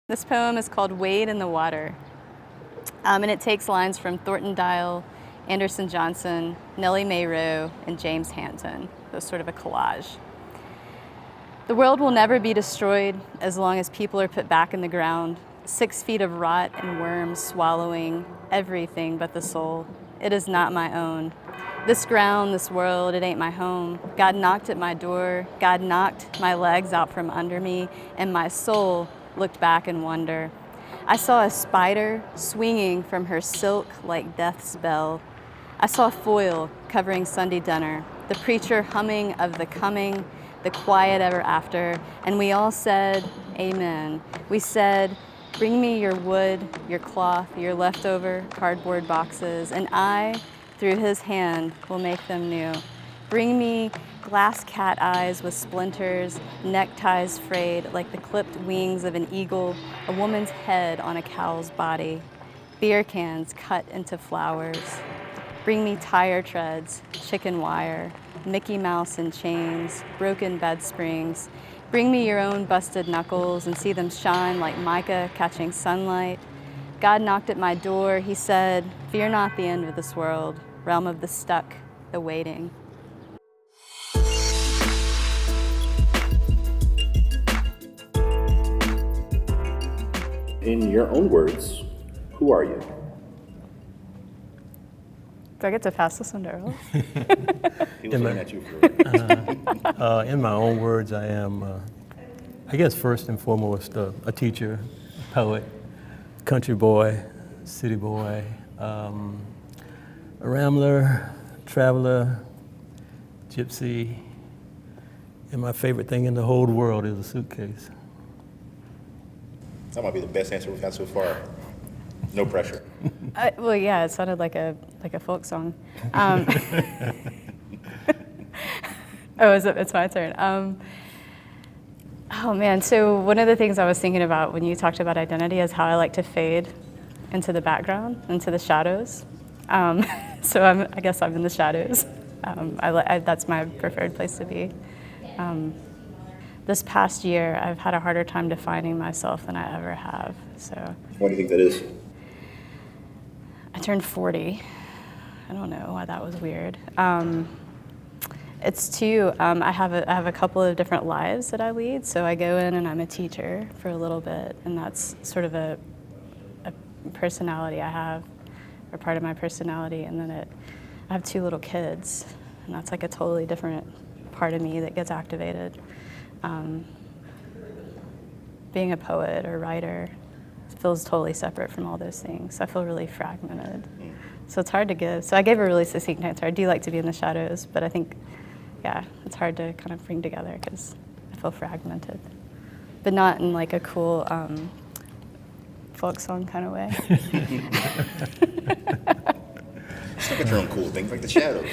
This poem is called Wade in the Water, and it takes lines from Thornton Dial, Anderson Johnson, Nellie Mae Rowe, and James Hampton. So it's sort of a collage. The world will never be destroyed as long as people are put back in the ground, 6 feet of rot and worms swallowing everything but the soul. It is not my own. This ground, this world, it ain't my home. God knocked at my door. God knocked my legs out from under me, and my soul looked back in wonder. I saw a spider swinging from her silk like death's bell. I saw foil covering Sunday dinner, the preacher humming of the coming, the quiet ever after, and we all said, amen. We said, bring me your wood, your cloth, your leftover cardboard boxes, and I, through his hand, will make them new. Bring me glass cat eyes with splinters, neckties frayed like the clipped wings of an eagle, a woman's head on a cow's body, beer cans cut into flowers. Bring me tire treads, chicken wire, Mickey Mouse in chains, broken bed springs. Bring me your own busted knuckles and see them shine like mica catching sunlight. God knocked at my door. He said, fear not the end of this world, realm of the stuck, the waiting. In your own words, who are you? Do I get to pass this one to Earl? He was looking at you for In my own words, I am, I guess first and foremost, a teacher, a poet, country boy, city boy, a rambler, traveler, gypsy, and my favorite thing in the whole world is a suitcase. That might be the best answer we've had so far. No pressure. Well, yeah, it sounded like a folk song. It's my turn. Oh man, so one of the things I was thinking about when you talked about identity is how I like to fade into the background, into the shadows. So I guess I'm in the shadows. That's my preferred place to be. This past year, I've had a harder time defining myself than I ever have. So. Why do you think that is? I turned 40. I don't know why that was weird. It's too, I have a couple of different lives that I lead. So I go in and I'm a teacher for a little bit, and that's sort of a personality I have, or part of my personality. And then I have 2 little kids, and that's like a totally different part of me that gets activated. Being a poet or writer feels totally separate from all those things. I feel really fragmented. So it's hard to give. So I gave a really succinct answer. I do like to be in the shadows, but I think, yeah, it's hard to kind of bring together because I feel fragmented. But not in like a cool folk song kind of way. Just look at your own cool things, like the shadows.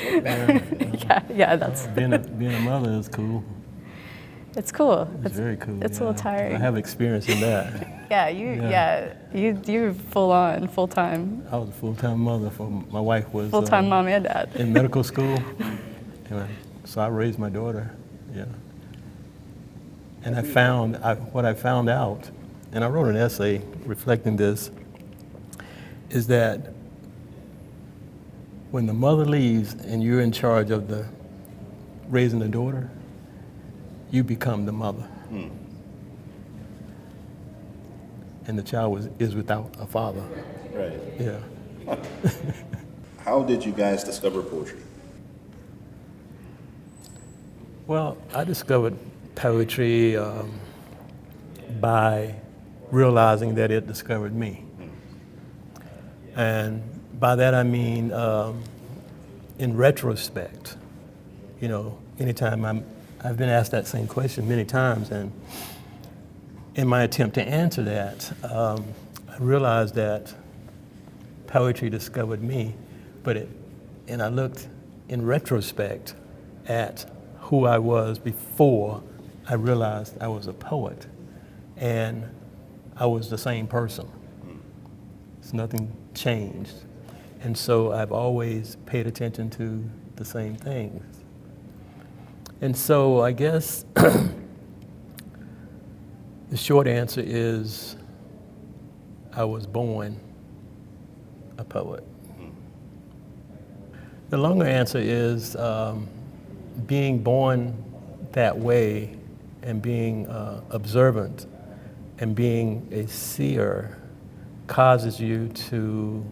Yeah, that's... Being a mother is cool. It's cool. It's very cool. It's a little tiring. I have experience in that. You're full on, full time. I was a full-time mother for my wife was Full-time mom and dad. in medical school, so I raised my daughter. Yeah. And what I found out, and I wrote an essay reflecting this, is that when the mother leaves and you're in charge of raising the daughter, you become the mother. And the child is without a father. Right. Yeah. How did you guys discover poetry? Well, I discovered poetry by realizing that it discovered me. And by that I mean, in retrospect, anytime I've been asked that same question many times, and in my attempt to answer that, I realized that poetry discovered me, and I looked in retrospect at who I was before I realized I was a poet, and I was the same person. So nothing changed. And so I've always paid attention to the same things. And so I guess the short answer is I was born a poet. The longer answer is being born that way and being observant and being a seer causes you to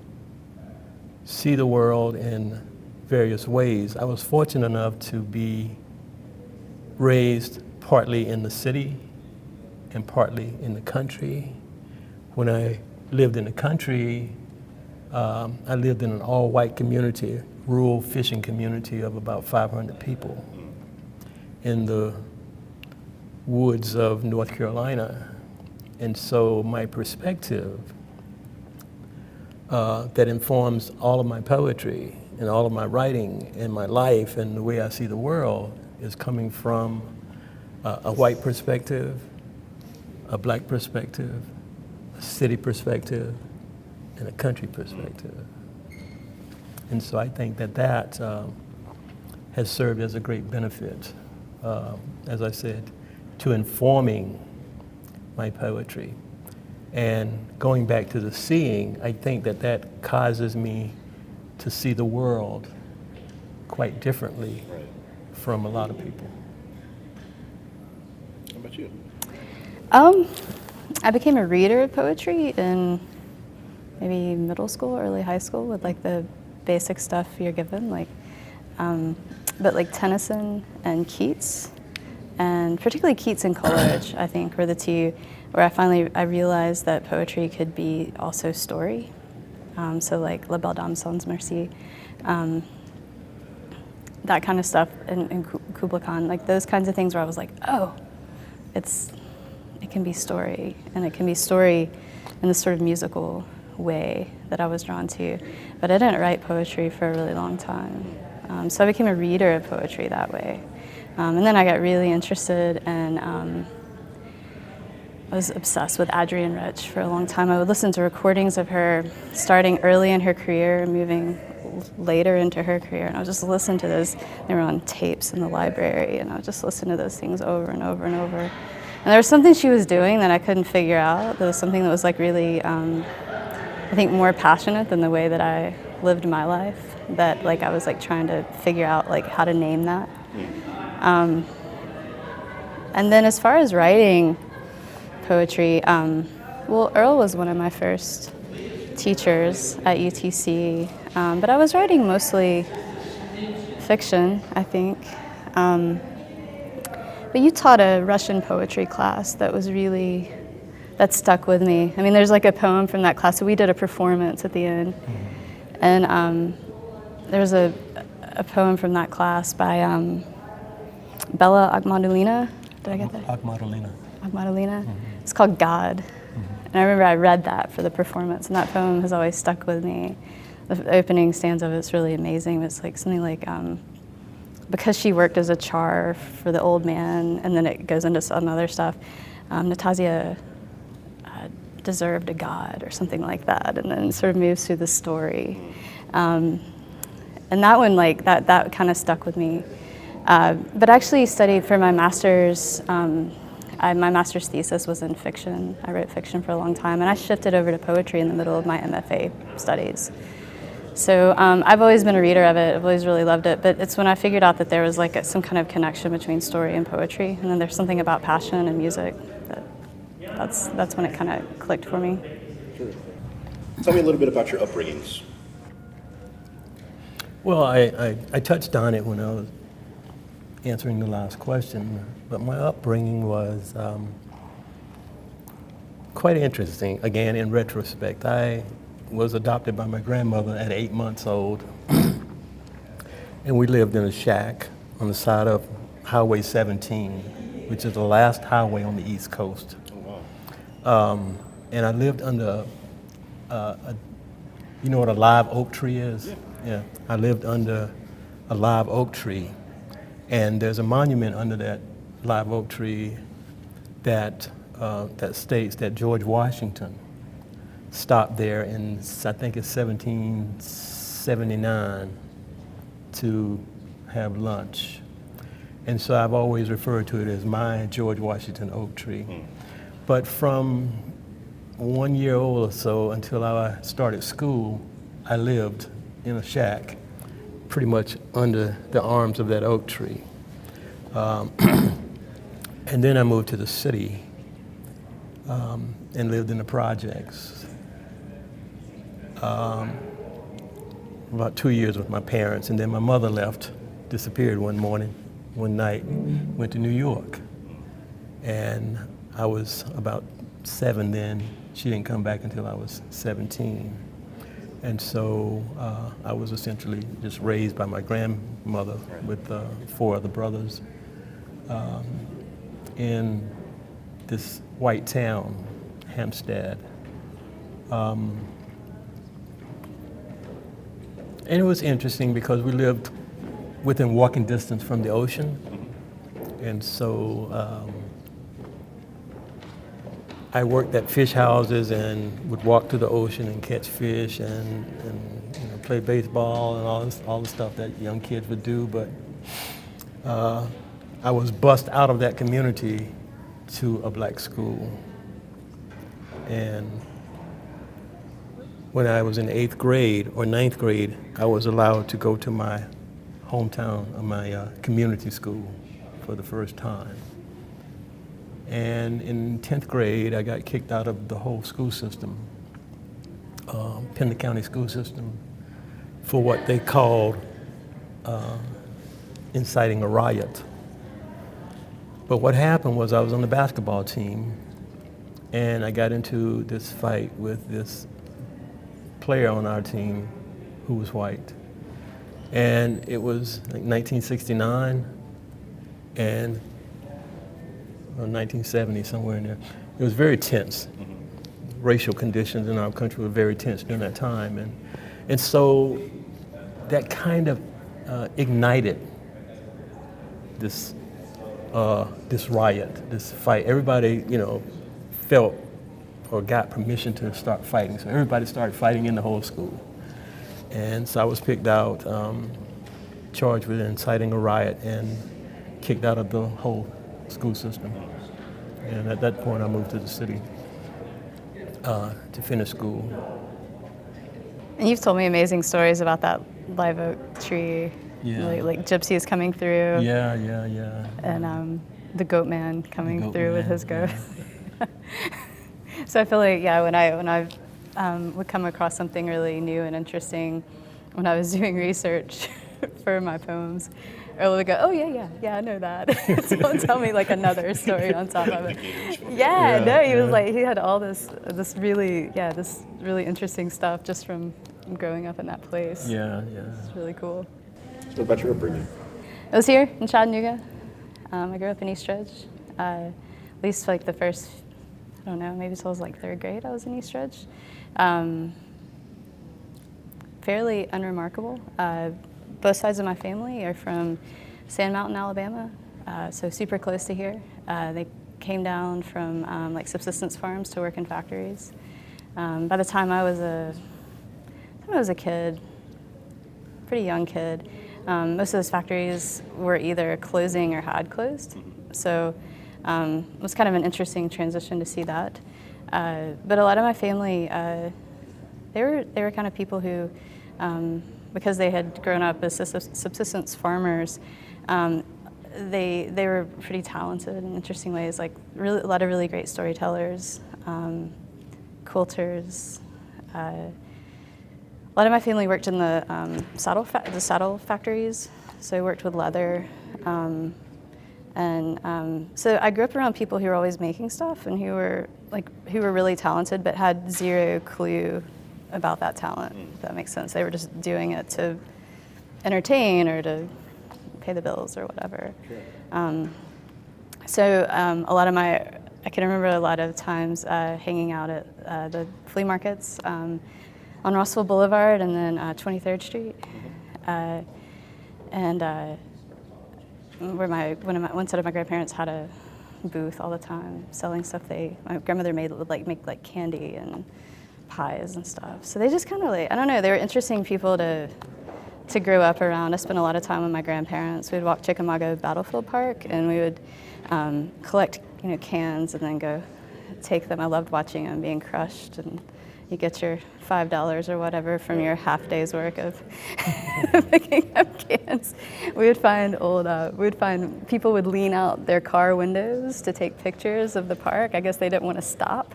see the world in various ways. I was fortunate enough to be raised partly in the city and partly in the country. When I lived in the country, I lived in an all-white community, rural fishing community of about 500 people in the woods of North Carolina. And so my perspective that informs all of my poetry and all of my writing and my life and the way I see the world is coming from a white perspective, a black perspective, a city perspective, and a country perspective. And so I think that that has served as a great benefit, as I said, to informing my poetry. And going back to the seeing, I think that that causes me to see the world quite differently from a lot of people. How about you? I became a reader of poetry in maybe middle school, early high school, with like the basic stuff you're given, like, but like Tennyson and Keats, and particularly Keats and Coleridge, I think, were the two where I realized that poetry could be also story. So like La Belle Dame Sans Merci, that kind of stuff, and Kubla Khan, like those kinds of things where I was like, oh, it can be story, and it can be story in this sort of musical way that I was drawn to. But I didn't write poetry for a really long time. So I became a reader of poetry that way. And then I got really interested in, I was obsessed with Adrienne Rich for a long time. I would listen to recordings of her starting early in her career and moving later into her career. And I would just listen to those. They were on tapes in the library, and I would just listen to those things over and over and over. And there was something she was doing that I couldn't figure out. There was something that was like really, I think, more passionate than the way that I lived my life. That like I was like trying to figure out like how to name that. And then as far as writing poetry, well, Earl was one of my first teachers at UTC, but I was writing mostly fiction, I think. But you taught a Russian poetry class that stuck with me. I mean, there's like a poem from that class, so we did a performance at the end. And there was a poem from that class by Bella Agmadalina. Did I get that? Agmadalina. Agmadalina. It's called God. And I remember I read that for the performance, and that poem has always stuck with me. The opening stanza of it's really amazing. It's like something like, because she worked as a char for the old man, and then it goes into some other stuff. Natasha deserved a god, or something like that, and then it sort of moves through the story. And that one, like that kind of stuck with me. But I actually studied for my master's. My master's thesis was in fiction. I wrote fiction for a long time, and I shifted over to poetry in the middle of my MFA studies. So I've always been a reader of it. I've always really loved it. But it's when I figured out that there was like some kind of connection between story and poetry, and then there's something about passion and music that's when it kind of clicked for me. Sure. Tell me a little bit about your upbringings. Well, I touched on it when I was answering the last question, but my upbringing was quite interesting. Again, in retrospect, I was adopted by my grandmother at 8 months old, and we lived in a shack on the side of Highway 17, which is the last highway on the East Coast. And I lived under, you know what a live oak tree is? Yeah. I lived under a live oak tree, and there's a monument under that live oak tree that states that George Washington stopped there in, I think it's 1779, to have lunch. And so I've always referred to it as my George Washington oak tree. But from 1 year old or so until I started school, I lived in a shack pretty much under the arms of that oak tree. And then I moved to the city and lived in the projects. About 2 years with my parents, and then my mother left, disappeared one night, went to New York. And I was about 7 then. She didn't come back until I was 17. And so I was essentially just raised by my grandmother with 4 other brothers in this white town, Hampstead. And it was interesting because we lived within walking distance from the ocean. And so I worked at fish houses and would walk to the ocean and catch fish and you know, play baseball and all the stuff that young kids would do. But I was bussed out of that community to a black school. And when I was in 8th grade or 9th grade, I was allowed to go to my hometown, my community school for the first time. And in 10th grade, I got kicked out of the whole school system, Pender County school system, for what they called inciting a riot. But what happened was I was on the basketball team, and I got into this fight with this player on our team who was white. And it was like 1969 and or 1970, somewhere in there. It was very tense. Racial conditions in our country were very tense during that time. And so that kind of ignited this riot, this fight. Everybody, you know, felt or got permission to start fighting. So everybody started fighting in the whole school. And so I was picked out, charged with inciting a riot and kicked out of the whole school system. And at that point I moved to the city to finish school. And you've told me amazing stories about that live oak tree, like gypsies coming through. Yeah. And the goat man coming through with his goat. Yeah. So I feel like, when I would come across something really new and interesting when I was doing research for my poems, Earl would go, oh yeah, I know that. So tell me like another story on top of it. He was like, he had all this really interesting stuff just from growing up in that place. Yeah. It's really cool. So what about your upbringing? I was here in Chattanooga. I grew up in Eastridge. At least like the first, I don't know, maybe until I was like 3rd grade I was in Eastridge. Fairly unremarkable. Both sides of my family are from Sand Mountain, Alabama, so super close to here. They came down from like subsistence farms to work in factories. By the time I was a kid, pretty young kid, most of those factories were either closing or had closed. So it was kind of an interesting transition to see that. But a lot of my family, they were kind of people who, because they had grown up as subsistence farmers, they were pretty talented in interesting ways, like a lot of really great storytellers, quilters. A lot of my family worked in the saddle factories, so I worked with leather. So I grew up around people who were always making stuff and who were really talented but had zero clue about that talent, if that makes sense. They were just doing it to entertain or to pay the bills or whatever. Sure. I can remember a lot of times hanging out at the flea markets on Rossville Boulevard and then 23rd Street. Where one set of my grandparents had a booth all the time selling stuff my grandmother made make candy and pies and stuff. So they just kind of they were interesting people to grow up around. I spent a lot of time with my grandparents. We'd walk Chickamauga Battlefield Park and we would collect cans and then go take them. I loved watching them being crushed, and you get your $5 or whatever from your half day's work of picking up cans. We would find people would lean out their car windows to take pictures of the park. I guess they didn't want to stop.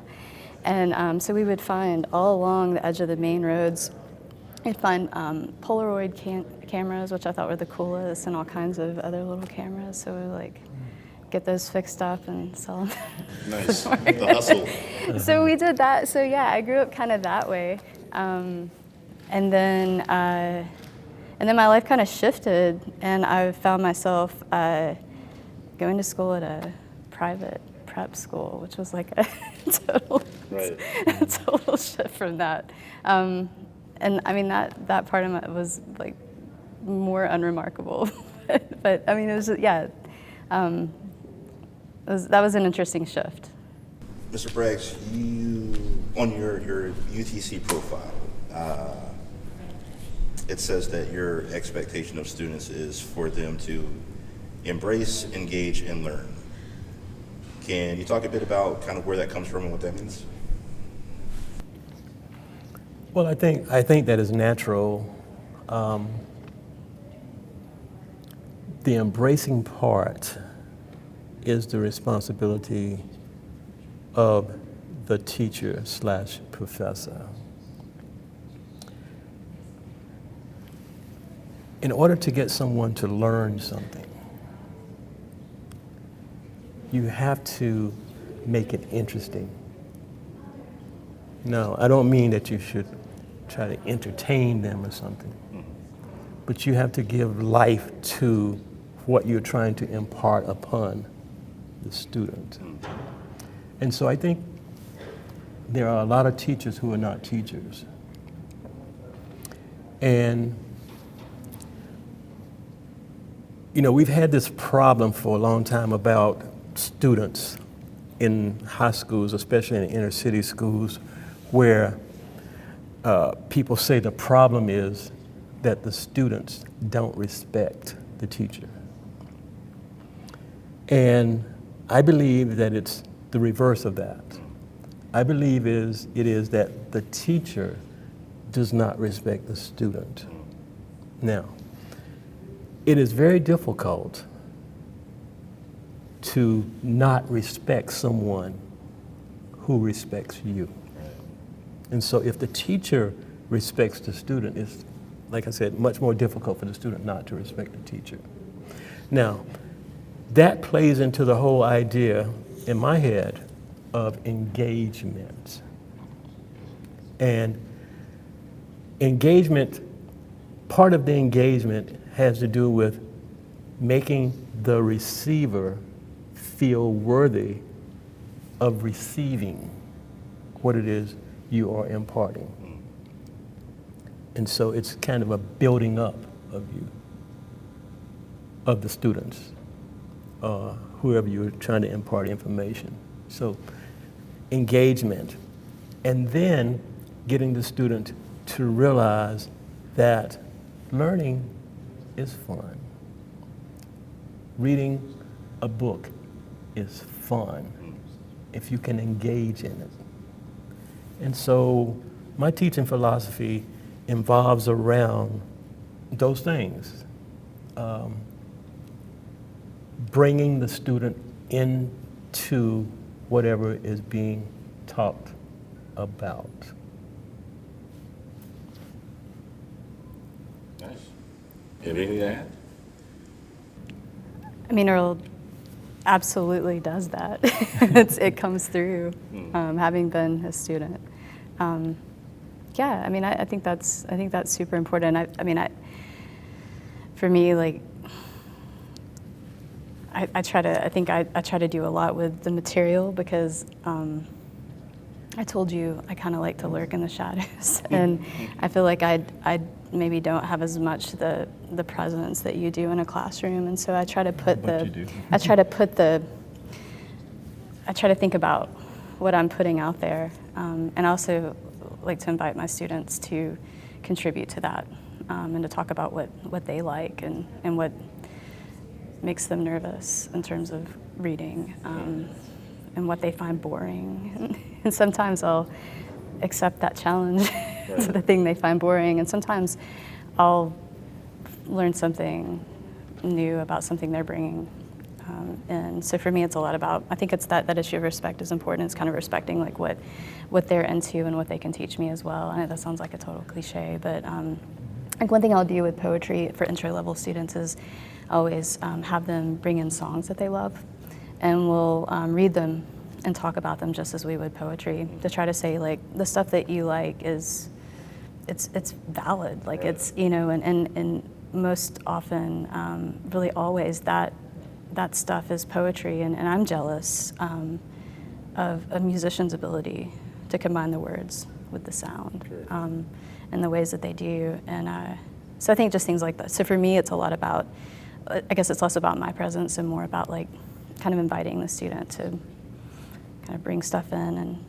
And so we would find all along the edge of the main roads, we'd find Polaroid cameras, which I thought were the coolest, and all kinds of other little cameras. So we would like get those fixed up and sell them. Nice, the hustle. So we did that. So yeah, I grew up kind of that way, and then my life kind of shifted, and I found myself going to school at a private prep school, which was like a total shift from that. And I mean that part of it was like more unremarkable, but I mean it was that was an interesting shift. Mr. Braggs, you, on your UTC profile, it says that your expectation of students is for them to embrace, engage, and learn. Can you talk a bit about kind of where that comes from and what that means? Well, I think that is natural. The embracing part is the responsibility of the teacher/professor. In order to get someone to learn something, you have to make it interesting. No, I don't mean that you should try to entertain them or something, but you have to give life to what you're trying to impart upon the student. And so I think there are a lot of teachers who are not teachers. And you know, we've had this problem for a long time about students in high schools, especially in inner city schools, where people say the problem is that the students don't respect the teacher. And I believe that it's the reverse of that. I believe it is that the teacher does not respect the student. Now, it is very difficult to not respect someone who respects you. And so if the teacher respects the student, it's, like I said, much more difficult for the student not to respect the teacher. Now, that plays into the whole idea in my head of engagement. And engagement, part of the engagement has to do with making the receiver feel worthy of receiving what it is you are imparting. And so it's kind of a building up of you, of the students, whoever you're trying to impart information. So engagement, and then getting the student to realize that learning is fun. Reading a book is fun if you can engage in it. And so my teaching philosophy involves around those things. Bringing the student into whatever is being talked about. Nice. Anything to add? I mean, Earl absolutely does that. It comes through, having been a student. Yeah, I mean, I think that's super important. For me, like, I try to do a lot with the material because I told you I kind of like to lurk in the shadows, and I feel like I maybe don't have as much the presence that you do in a classroom, and so I try to think about what I'm putting out there, and I also like to invite my students to contribute to that, and to talk about what they like and what makes them nervous in terms of reading, and what they find boring. And sometimes I'll accept that challenge to the thing they find boring, and sometimes I'll learn something new about something they're bringing. And so for me, it's a lot about, I think it's that issue of respect is important. It's kind of respecting like what they're into and what they can teach me as well. I know that sounds like a total cliche, but like one thing I'll do with poetry for intro-level students is always have them bring in songs that they love, and we'll read them and talk about them just as we would poetry, to try to say like the stuff that you like is, it's valid, like it's, you know, and most often, really always that stuff is poetry, and I'm jealous of a musician's ability to combine the words with the sound, and the ways that they do. And so I think just things like that. So for me, it's a lot about, I guess it's less about my presence and more about like kind of inviting the student to kind of bring stuff in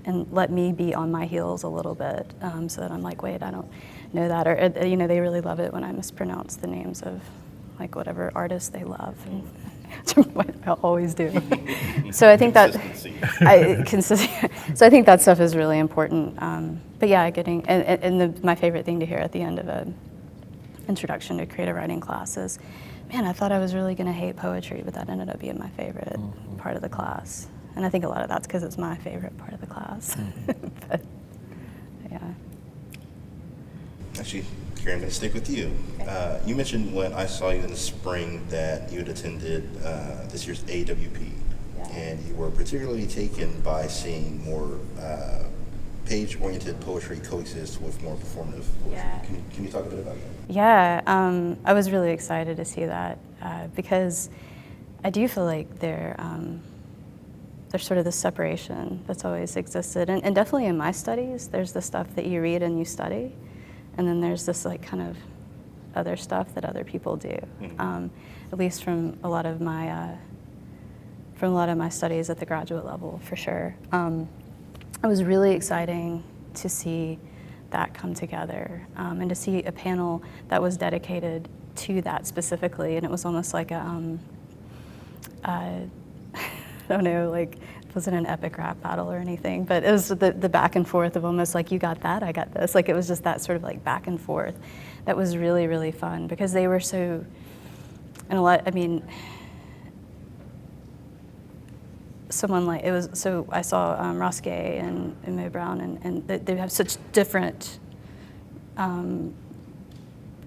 and let me be on my heels a little bit, so that I'm like, wait, I don't know that, or you know, they really love it when I mispronounce the names of like whatever artists they love, and what I always do. So I think that so I think that stuff is really important. But yeah, getting my favorite thing to hear at the end of an introduction to creative writing class is, man, I thought I was really going to hate poetry, but that ended up being my favorite part of the class. And I think a lot of that's because it's my favorite part of the class. But yeah. Actually, Carrie, I'm going to stick with you. You mentioned when I saw you in the spring that you had attended this year's AWP, and you were particularly taken by seeing more page-oriented poetry coexist with more performative poetry. Yeah. Can you talk a bit about that? Yeah, I was really excited to see that because I do feel like there's sort of this separation that's always existed, and definitely in my studies, there's the stuff that you read and you study, and then there's this like kind of other stuff that other people do. At least from a lot of my studies at the graduate level, for sure. It was really exciting to see that come together, and to see a panel that was dedicated to that specifically, and it was almost like a I don't know, like it wasn't an epic rap battle or anything, but it was the back and forth of almost like, you got that, I got this. Like it was just that sort of like back and forth that was really, really fun, because they were so, and a lot, I mean, someone like, it was, so I saw Ross Gay and Mo Brown, and they have such different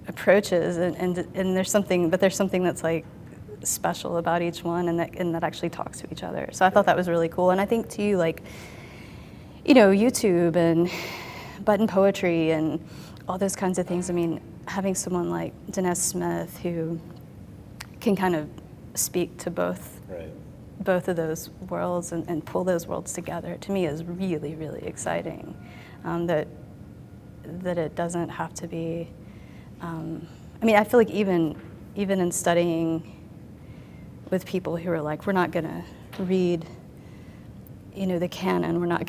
approaches, and there's something that's like special about each one, and that actually talks to each other. So I thought that was really cool. And I think too, like, you know, YouTube and button poetry and all those kinds of things. I mean, having someone like Dennis Smith who can kind of speak to both of those worlds and pull those worlds together, to me is really, really exciting. That it doesn't have to be. I mean, I feel like even in studying with people who are like, we're not going to read, you know, the canon. We're not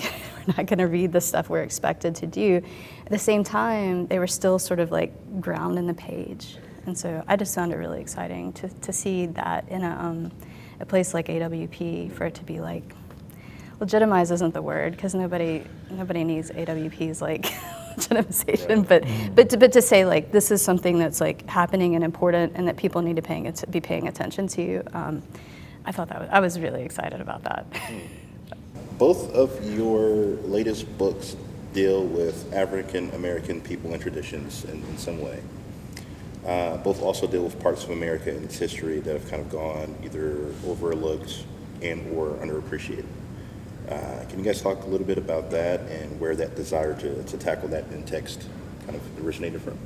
going to read the stuff we're expected to do. At the same time, they were still sort of like ground in the page, and so I just found it really exciting to see that in a place like AWP, for it to be like, legitimize isn't the word, because nobody needs AWP's like legitimization, but to say like, this is something that's like happening and important, and that people need to be paying attention to. I thought I was really excited about that. Both of your latest books deal with African American people and traditions in some way. Both also deal with parts of America and its history that have kind of gone either overlooked and or underappreciated. Can you guys talk a little bit about that and where that desire to tackle that in text kind of originated from?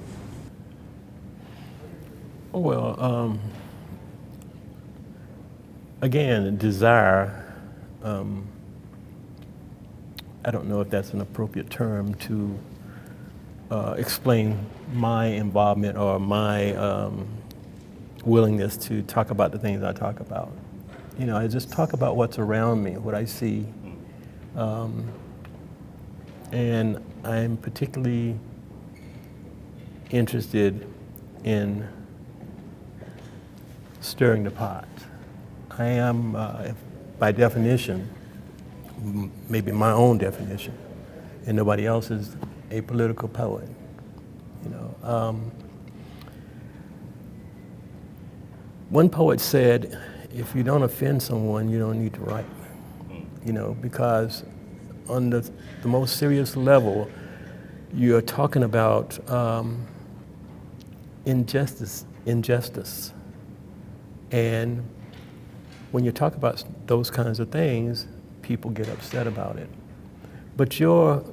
Well, again, desire, I don't know if that's an appropriate term to explain my involvement or my willingness to talk about the things I talk about. You know, I just talk about what's around me, what I see. And I'm particularly interested in stirring the pot. I am, by definition, maybe my own definition, and nobody else is a political poet. You know, one poet said, "If you don't offend someone, you don't need to write." You know, because on the most serious level, you're talking about injustice, and when you talk about those kinds of things, people get upset about it. But your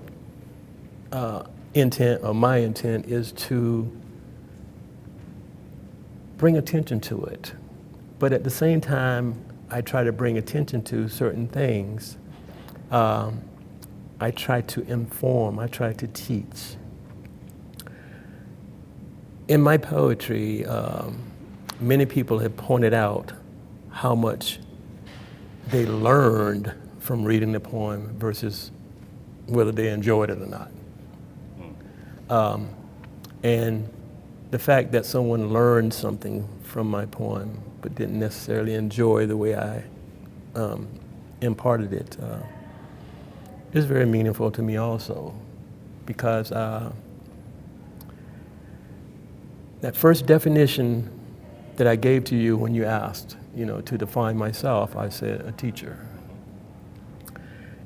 intent, or my intent, is to bring attention to it. But at the same time, I try to bring attention to certain things. I try to inform, I try to teach. In my poetry, many people have pointed out how much they learned from reading the poem versus whether they enjoyed it or not. And the fact that someone learned something from my poem but didn't necessarily enjoy the way I imparted it is very meaningful to me also, because that first definition that I gave to you when you asked, you know, to define myself, I said a teacher.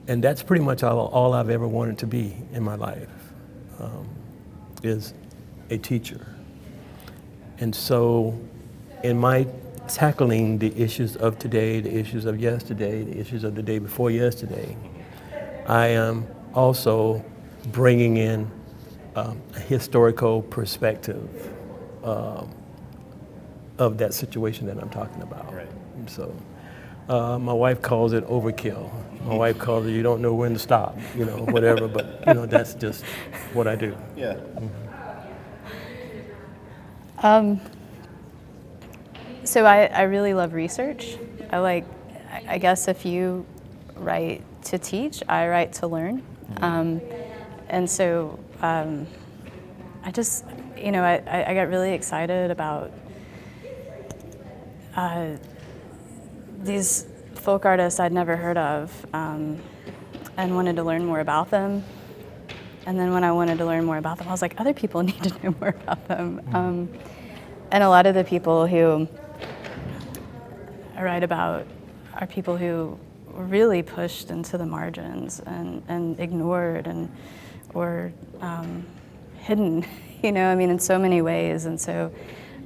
And that's pretty much all I've ever wanted to be in my life, is a teacher. And so in my tackling the issues of today, the issues of yesterday, the issues of the day before yesterday, I am also bringing in a historical perspective of that situation that I'm talking about. Right. And so my wife calls it overkill. My wife calls it, you don't know when to stop, you know, whatever, but you know, that's just what I do. Yeah. So I really love research. I guess if you write to teach, I write to learn. And so I just, you know, I got really excited about these folk artists I'd never heard of, and wanted to learn more about them. And then when I wanted to learn more about them, I was like, other people need to know more about them. And a lot of the people who I write about are people who were really pushed into the margins and ignored or hidden, you know, I mean, in so many ways. And so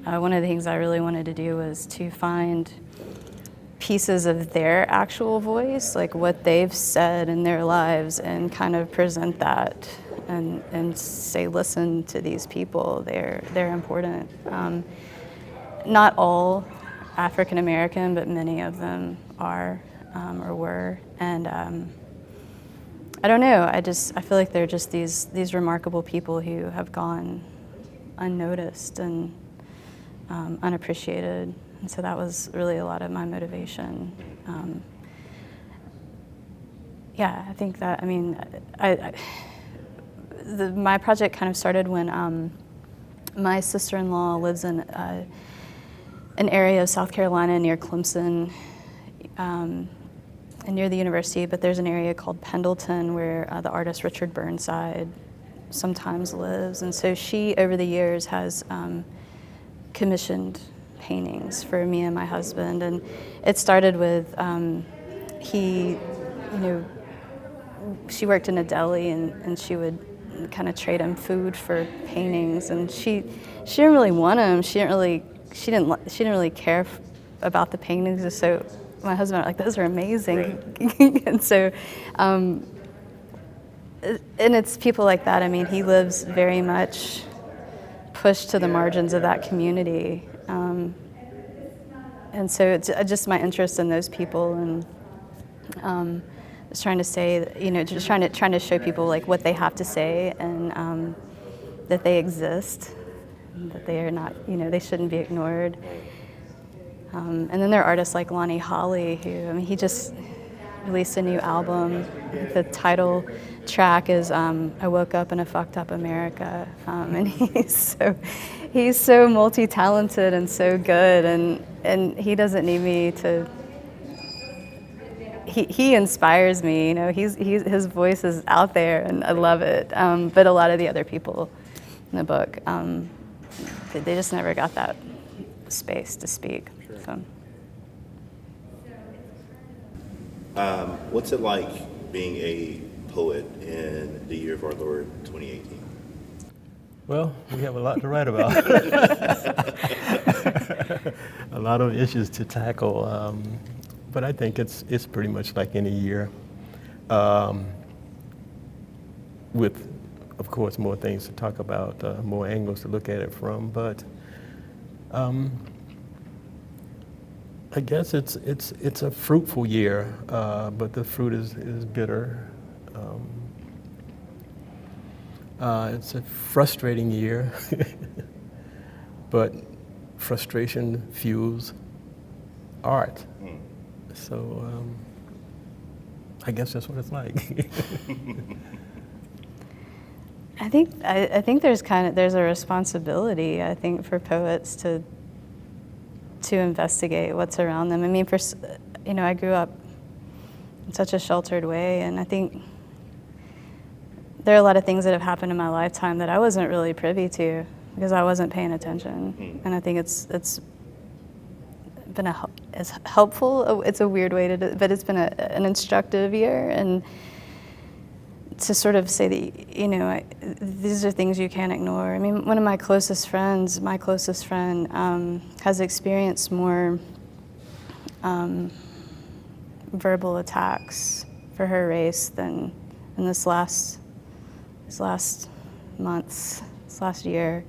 one of the things I really wanted to do was to find pieces of their actual voice, like what they've said in their lives, and kind of present that and say, listen to these people, they're important. Not all African American, but many of them are or were. And I don't know, I feel like they're just these remarkable people who have gone unnoticed and unappreciated. And so that was really a lot of my motivation. Yeah, I think that, I mean, my project kind of started when my sister-in-law lives in an area of South Carolina near Clemson, and near the university, but there's an area called Pendleton where the artist Richard Burnside sometimes lives. And so she, over the years, has commissioned paintings for me and my husband. And it started with he, you know, she worked in a deli, and she would kind of trade him food for paintings. And she didn't really want them. She didn't really care about the paintings. And so my husband and I were like, those are amazing. Right. And so, and it's people like that. I mean, he lives very much pushed to the margins of that community. And so it's just my interest in those people, and just trying to say, you know, just trying to show people like what they have to say, and that they exist, that they are not, you know, they shouldn't be ignored. And then there are artists like Lonnie Holley, who, I mean, he just released a new album. The title track is I Woke Up in a Fucked Up America. And he's so multi-talented and so good, and he doesn't need me to he inspires me. You know, his voice is out there, and I love it. But a lot of the other people in the book, they just never got that space to speak. Sure. So. What's it like being a poet in the year of our Lord 2018? Well, we have a lot to write about. A lot of issues to tackle, but I think it's pretty much like any year, with, of course, more things to talk about, more angles to look at it from. But I guess it's a fruitful year, but the fruit is bitter. It's a frustrating year, but frustration fuels art. So I guess that's what it's like. I think there's a responsibility, I think, for poets to investigate what's around them. I mean, I grew up in such a sheltered way, and I think there are a lot of things that have happened in my lifetime that I wasn't really privy to because I wasn't paying attention. And I think it's been it's helpful. It's a weird way but it's been an instructive year, and to sort of say that, these are things you can't ignore. I mean, one of my closest friend, has experienced more verbal attacks for her race than in this last year.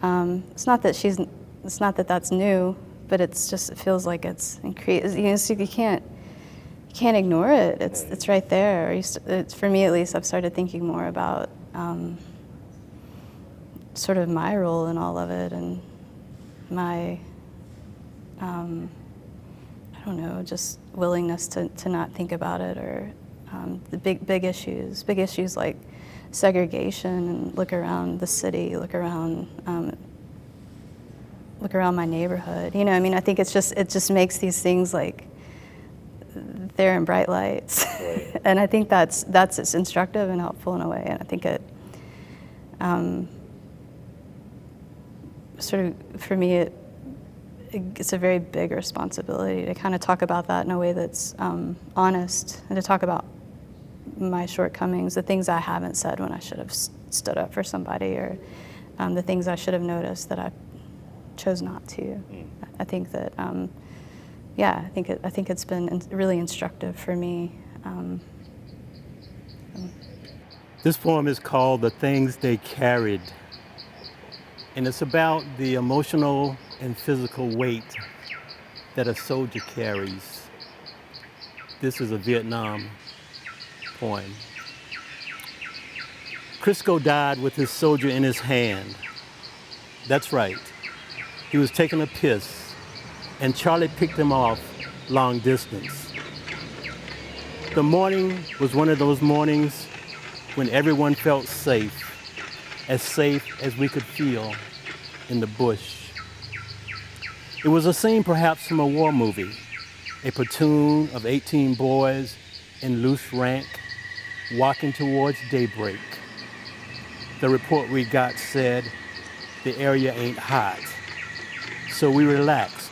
It's not that that's new, but it feels like it's increased. So you can't ignore it. It's right there. For me, at least, I've started thinking more about sort of my role in all of it, and my just willingness to not think about it, or the big issues like segregation, and look around the city, look around my neighborhood. I think it just makes these things like they're in bright lights. Right. And I think that's it's instructive and helpful in a way. And I think it sort of, for me, it's a very big responsibility to kind of talk about that in a way that's honest, and to talk about my shortcomings, the things I haven't said when I should have stood up for somebody, or the things I should have noticed that I chose not to. I think that, I think it's been really instructive for me. This poem is called "The Things They Carried," and it's about the emotional and physical weight that a soldier carries. This is a Vietnam poem. Crisco died with his soldier in his hand. That's right. He was taking a piss, and Charlie picked him off long distance. The morning was one of those mornings when everyone felt safe as we could feel in the bush. It was a scene perhaps from a war movie, a platoon of 18 boys in loose rank walking towards daybreak. The report we got said, the area ain't hot. So we relaxed,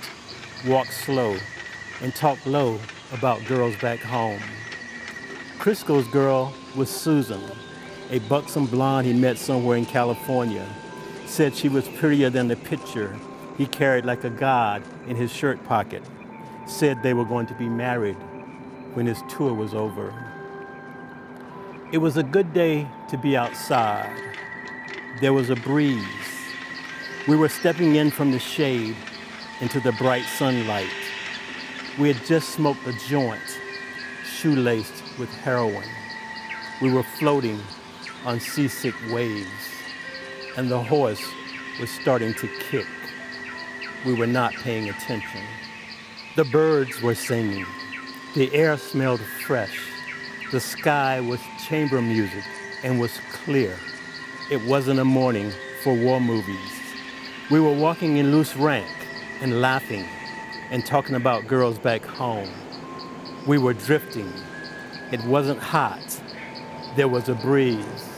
walked slow, and talked low about girls back home. Crisco's girl was Susan, a buxom blonde he met somewhere in California. Said she was prettier than the picture he carried like a god in his shirt pocket. Said they were going to be married when his tour was over. It was a good day to be outside. There was a breeze. We were stepping in from the shade into the bright sunlight. We had just smoked a joint, shoelaced with heroin. We were floating on seasick waves, and the horse was starting to kick. We were not paying attention. The birds were singing. The air smelled fresh. The sky was chamber music and was clear. It wasn't a morning for war movies. We were walking in loose rank and laughing and talking about girls back home. We were drifting. It wasn't hot. There was a breeze.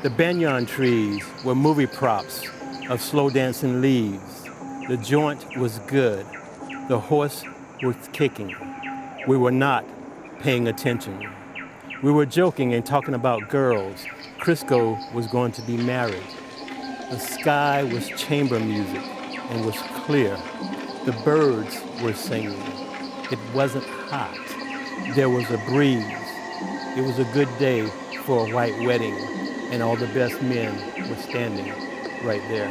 The banyan trees were movie props of slow dancing leaves. The joint was good. The horse was kicking. We were not paying attention. We were joking and talking about girls. Crisco was going to be married. The sky was chamber music and was clear. The birds were singing. It wasn't hot. There was a breeze. It was a good day for a white wedding, and all the best men were standing right there.